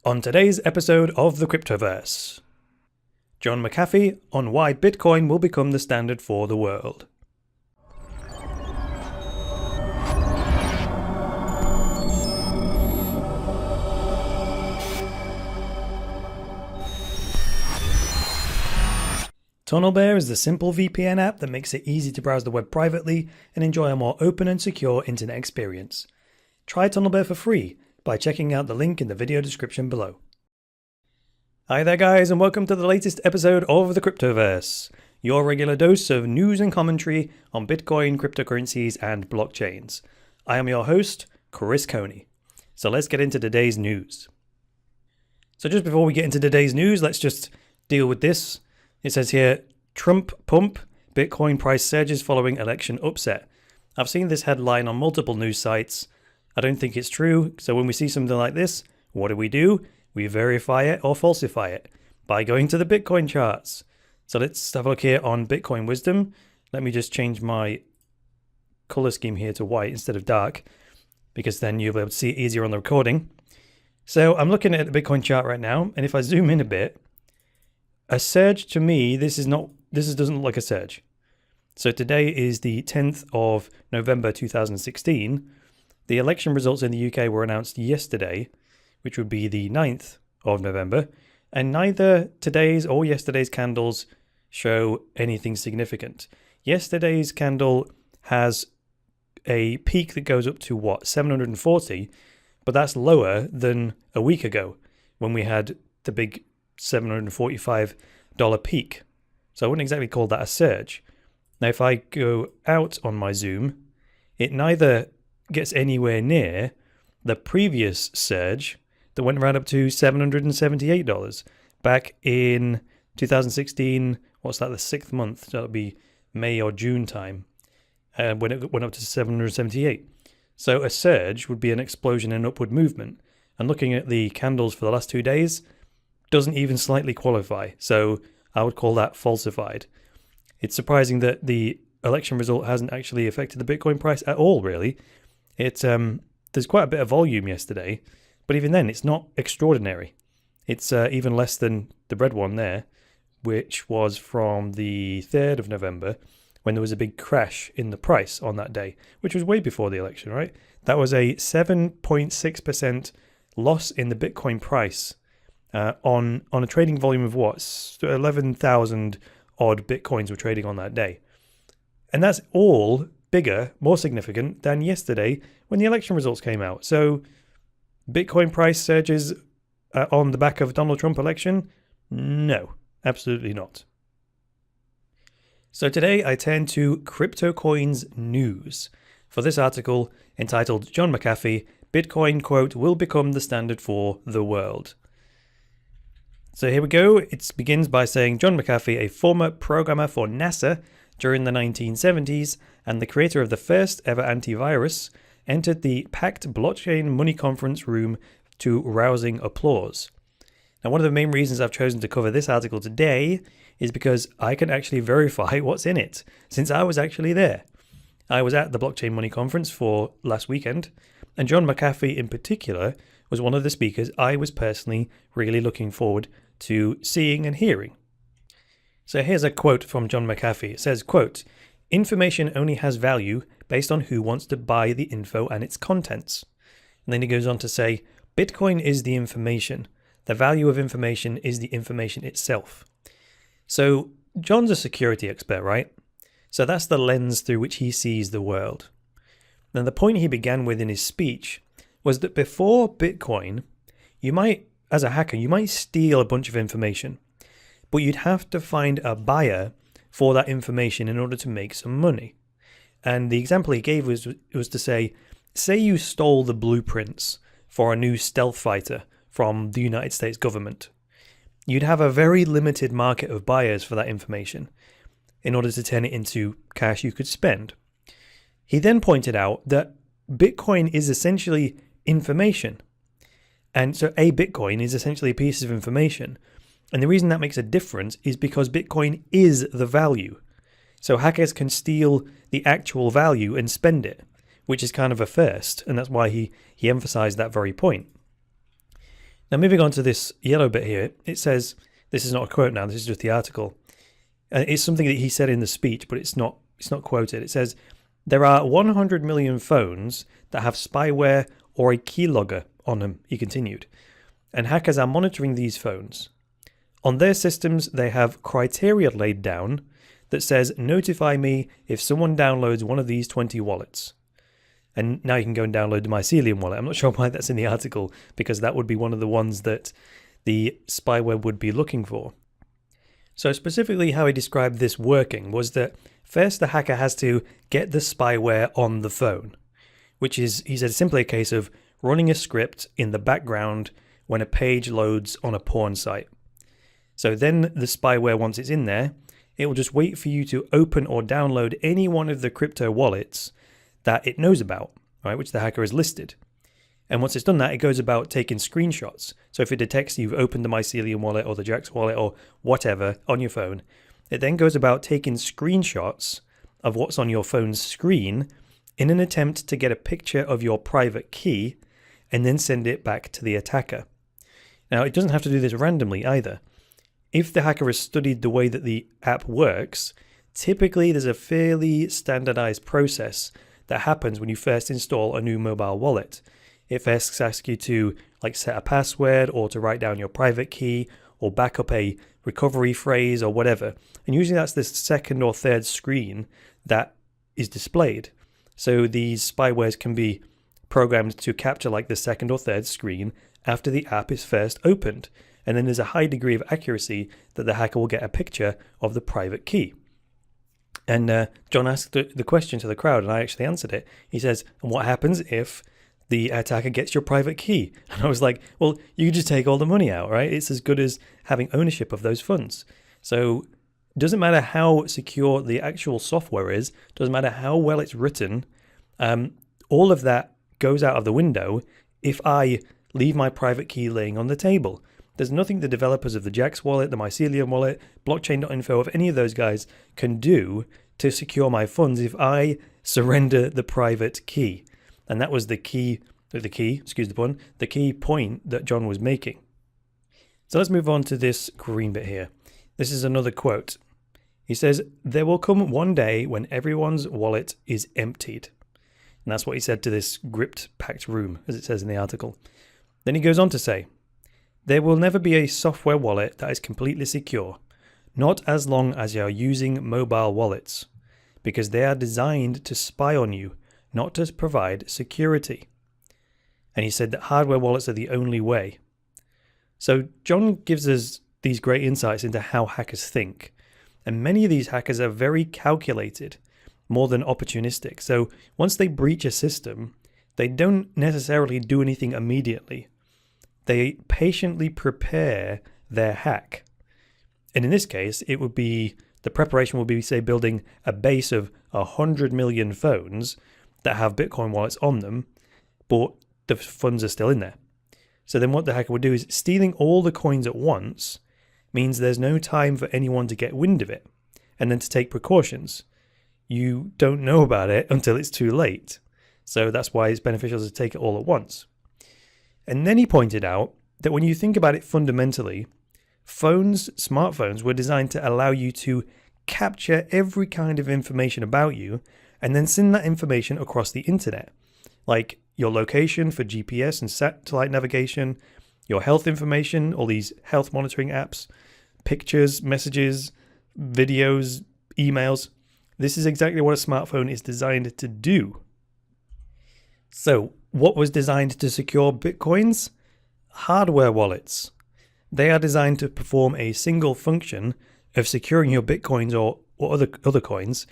On today's episode of the Cryptoverse, John McAfee on why Bitcoin will become the standard for the world. TunnelBear is the simple VPN app that makes it easy to browse the web privately and enjoy a more open and secure internet experience. Try TunnelBear for free by checking out the link in the video description below. Hi there guys, and welcome to the latest episode of the Cryptoverse, your regular dose of news and commentary on Bitcoin, cryptocurrencies and blockchains. I am your host, Chris Coney. So let's get into today's news. So just before we get into today's news, let's just deal with this. It says here, Trump pump, Bitcoin price surges following election upset. I've seen this headline on multiple news sites. I don't think it's true, so when we see something like this, what do? We verify it or falsify it by going to the Bitcoin charts. So let's have a look here on Bitcoin Wisdom. Let me just change my color scheme here to white instead of dark, because then you'll be able to see it easier on the recording. So I'm looking at the Bitcoin chart right now, and if I zoom in a bit, a surge to me, this doesn't look like a surge. So today is the 10th of November 2016. The election results in the UK were announced yesterday, which would be the 9th of November, and neither today's or yesterday's candles show anything significant. Yesterday's candle has a peak that goes up to 740, but that's lower than a week ago when we had the big $745 peak. So I wouldn't exactly call that a surge. Now if I go out on my zoom, it neither gets anywhere near the previous surge that went right up to $778 back in 2016. What's that, the 6th month? So that would be May or June time, when it went up to 778. So a surge would be an explosion in upward movement. And looking at the candles for the last 2 days, doesn't even slightly qualify. So I would call that falsified. It's surprising that the election result hasn't actually affected the Bitcoin price at all, really. There's quite a bit of volume yesterday, but even then, it's not extraordinary. It's even less than the red one there, which was from the 3rd of November, when there was a big crash in the price on that day, which was way before the election, right? That was a 7.6% loss in the Bitcoin price on a trading volume of 11,000 odd Bitcoins were trading on that day. And that's all bigger, more significant than yesterday when the election results came out. So Bitcoin price surges on the back of Donald Trump election? No, absolutely not. So today I turn to CryptoCoins News for this article entitled John McAfee, Bitcoin, quote, will become the standard for the world. So here we go. It begins by saying John McAfee, a former programmer for NASA during the 1970s and the creator of the first ever antivirus, entered the packed blockchain money conference room to rousing applause. Now, one of the main reasons I've chosen to cover this article today is because I can actually verify what's in it, since I was actually there. I was at the blockchain money conference for last weekend, and John McAfee in particular was one of the speakers I was personally really looking forward to seeing and hearing. So here's a quote from John McAfee. It says, quote, information only has value based on who wants to buy the info and its contents. And then he goes on to say, Bitcoin is the information. The value of information is the information itself. So John's a security expert, right? So that's the lens through which he sees the world. And the point he began with in his speech was that before Bitcoin, you might, as a hacker, you might steal a bunch of information, but you'd have to find a buyer for that information in order to make some money. And the example he gave was to say you stole the blueprints for a new stealth fighter from the United States government. You'd have a very limited market of buyers for that information in order to turn it into cash you could spend. He then pointed out that Bitcoin is essentially information. And so a Bitcoin is essentially a piece of information. And the reason that makes a difference is because Bitcoin is the value. So hackers can steal the actual value and spend it, which is kind of a first. And that's why he emphasized that very point. Now, moving on to this yellow bit here, it says, this is not a quote now, this is just the article. It's something that he said in the speech, but it's not quoted. It says, there are 100 million phones that have spyware or a keylogger on them, he continued. And hackers are monitoring these phones. On their systems, they have criteria laid down that says, notify me if someone downloads one of these 20 wallets. And now you can go and download the Mycelium wallet. I'm not sure why that's in the article, because that would be one of the ones that the spyware would be looking for. So specifically how he described this working was that first the hacker has to get the spyware on the phone, which is, he said, simply a case of running a script in the background when a page loads on a porn site. So then the spyware, once it's in there, it will just wait for you to open or download any one of the crypto wallets that it knows about, right, which the hacker has listed. And once it's done that, it goes about taking screenshots. So if it detects you've opened the Mycelium wallet or the Jax wallet or whatever on your phone, it then goes about taking screenshots of what's on your phone's screen in an attempt to get a picture of your private key and then send it back to the attacker. Now, it doesn't have to do this randomly either. If the hacker has studied the way that the app works, typically there's a fairly standardized process that happens when you first install a new mobile wallet. It first asks you to set a password or to write down your private key or back up a recovery phrase or whatever. And usually that's the second or third screen that is displayed. So these spywares can be programmed to capture the second or third screen after the app is first opened. And then there's a high degree of accuracy that the hacker will get a picture of the private key. And John asked the question to the crowd, and I actually answered it. He says, and what happens if the attacker gets your private key? And I was like, well, you can just take all the money out, right? It's as good as having ownership of those funds. So it doesn't matter how secure the actual software is, doesn't matter how well it's written, all of that goes out of the window if I leave my private key laying on the table. There's nothing the developers of the Jax wallet, the Mycelium wallet, blockchain.info, if any of those guys can do to secure my funds if I surrender the private key. And that was the key point that John was making. So let's move on to this green bit here. This is another quote. He says, there will come one day when everyone's wallet is emptied. And that's what he said to this gripped, packed room, as it says in the article. Then he goes on to say, there will never be a software wallet that is completely secure, not as long as you are using mobile wallets, because they are designed to spy on you, not to provide security. And he said that hardware wallets are the only way. So John gives us these great insights into how hackers think. And many of these hackers are very calculated, more than opportunistic. So once they breach a system, they don't necessarily do anything immediately. They patiently prepare their hack. And in this case, it would be, the preparation would be, say, building a base of 100 million phones that have Bitcoin wallets on them, but the funds are still in there. So then what the hacker would do is stealing all the coins at once means there's no time for anyone to get wind of it and then to take precautions. You don't know about it until it's too late. So that's why it's beneficial to take it all at once. And then he pointed out that when you think about it fundamentally, smartphones were designed to allow you to capture every kind of information about you and then send that information across the internet, like your location for GPS and satellite navigation, your health information, all these health monitoring apps, pictures, messages, videos, emails. This is exactly what a smartphone is designed to do. So, what was designed to secure Bitcoins? Hardware wallets. They are designed to perform a single function of securing your Bitcoins or other coins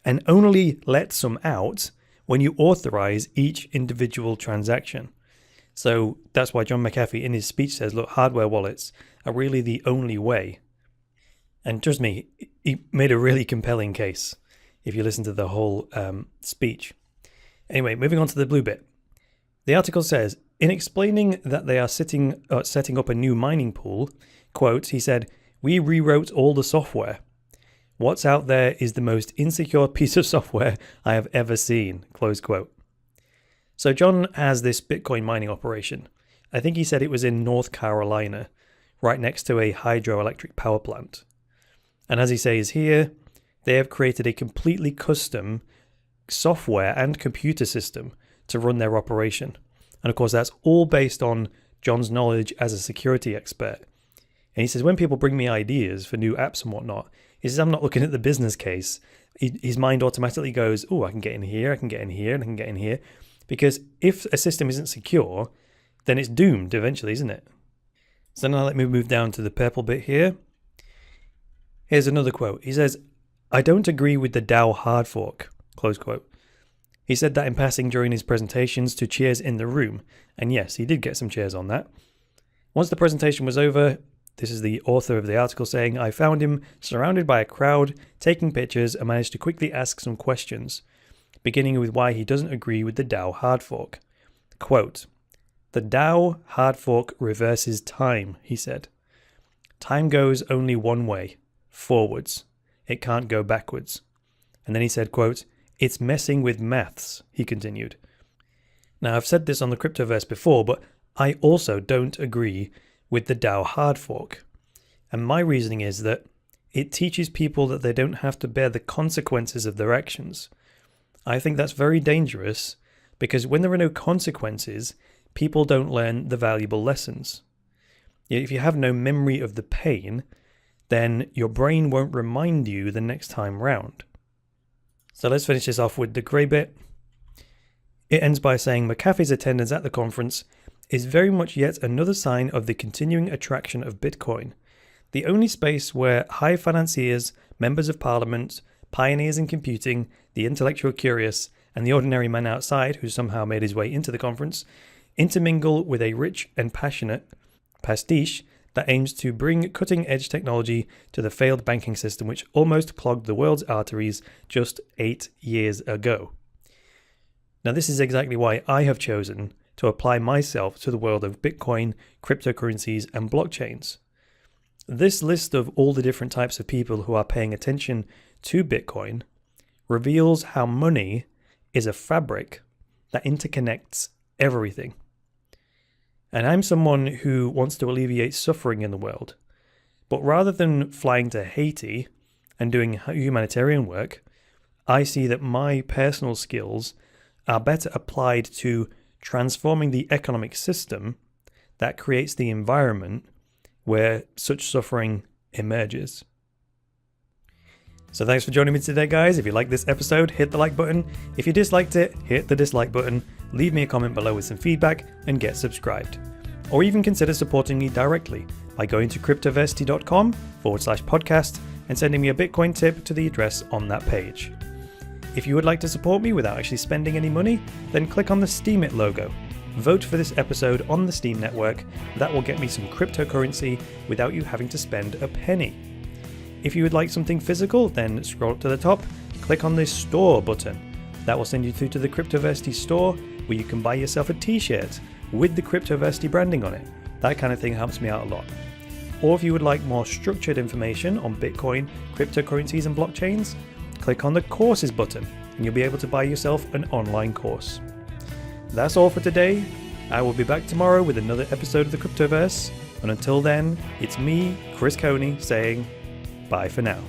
and only let some out when you authorize each individual transaction. So that's why John McAfee in his speech says, look, hardware wallets are really the only way. And trust me, he made a really compelling case if you listen to the whole speech. Anyway, moving on to the blue bit. The article says, in explaining that they are setting up a new mining pool, quote, he said, we rewrote all the software. What's out there is the most insecure piece of software I have ever seen, close quote. So John has this Bitcoin mining operation, I think he said it was in North Carolina, right next to a hydroelectric power plant. And as he says here, they have created a completely custom software and computer system to run their operation. And of course, that's all based on John's knowledge as a security expert. And he says, when people bring me ideas for new apps and whatnot, he says, I'm not looking at the business case. His mind automatically goes, oh, I can get in here, I can get in here, and I can get in here. Because if a system isn't secure, then it's doomed eventually, isn't it? So now let me move down to the purple bit here. Here's another quote. He says, I don't agree with the DAO hard fork, close quote. He said that in passing during his presentations to cheers in the room. And yes, he did get some cheers on that. Once the presentation was over, this is the author of the article saying, I found him surrounded by a crowd, taking pictures, and managed to quickly ask some questions, beginning with why he doesn't agree with the DAO hard fork. Quote, the DAO hard fork reverses time, he said. Time goes only one way, forwards. It can't go backwards. And then he said, quote, it's messing with maths, he continued. Now, I've said this on the Cryptoverse before, but I also don't agree with the DAO hard fork. And my reasoning is that it teaches people that they don't have to bear the consequences of their actions. I think that's very dangerous because when there are no consequences, people don't learn the valuable lessons. If you have no memory of the pain, then your brain won't remind you the next time round. So let's finish this off with the grey bit. It ends by saying McAfee's attendance at the conference is very much yet another sign of the continuing attraction of Bitcoin, the only space where high financiers, members of parliament, pioneers in computing, the intellectual curious, and the ordinary man outside who somehow made his way into the conference intermingle with a rich and passionate pastiche that aims to bring cutting-edge technology to the failed banking system which almost clogged the world's arteries just 8 years ago. Now, this is exactly why I have chosen to apply myself to the world of Bitcoin, cryptocurrencies, and blockchains. This list of all the different types of people who are paying attention to Bitcoin reveals how money is a fabric that interconnects everything. And I'm someone who wants to alleviate suffering in the world. But rather than flying to Haiti and doing humanitarian work, I see that my personal skills are better applied to transforming the economic system that creates the environment where such suffering emerges. So thanks for joining me today, guys. If you liked this episode, hit the like button. If you disliked it, hit the dislike button. Leave me a comment below with some feedback and get subscribed. Or even consider supporting me directly by going to cryptoversity.com/podcast and sending me a Bitcoin tip to the address on that page. If you would like to support me without actually spending any money, then click on the Steam It logo. Vote for this episode on the Steam network. That will get me some cryptocurrency without you having to spend a penny. If you would like something physical, then scroll up to the top, click on this store button. That will send you through to the Cryptoversity store where you can buy yourself a t-shirt with the Cryptoversity branding on it. That kind of thing helps me out a lot. Or if you would like more structured information on Bitcoin, cryptocurrencies and blockchains, click on the courses button and you'll be able to buy yourself an online course. That's all for today. I will be back tomorrow with another episode of the Cryptoverse. And until then, it's me, Chris Coney, saying bye for now.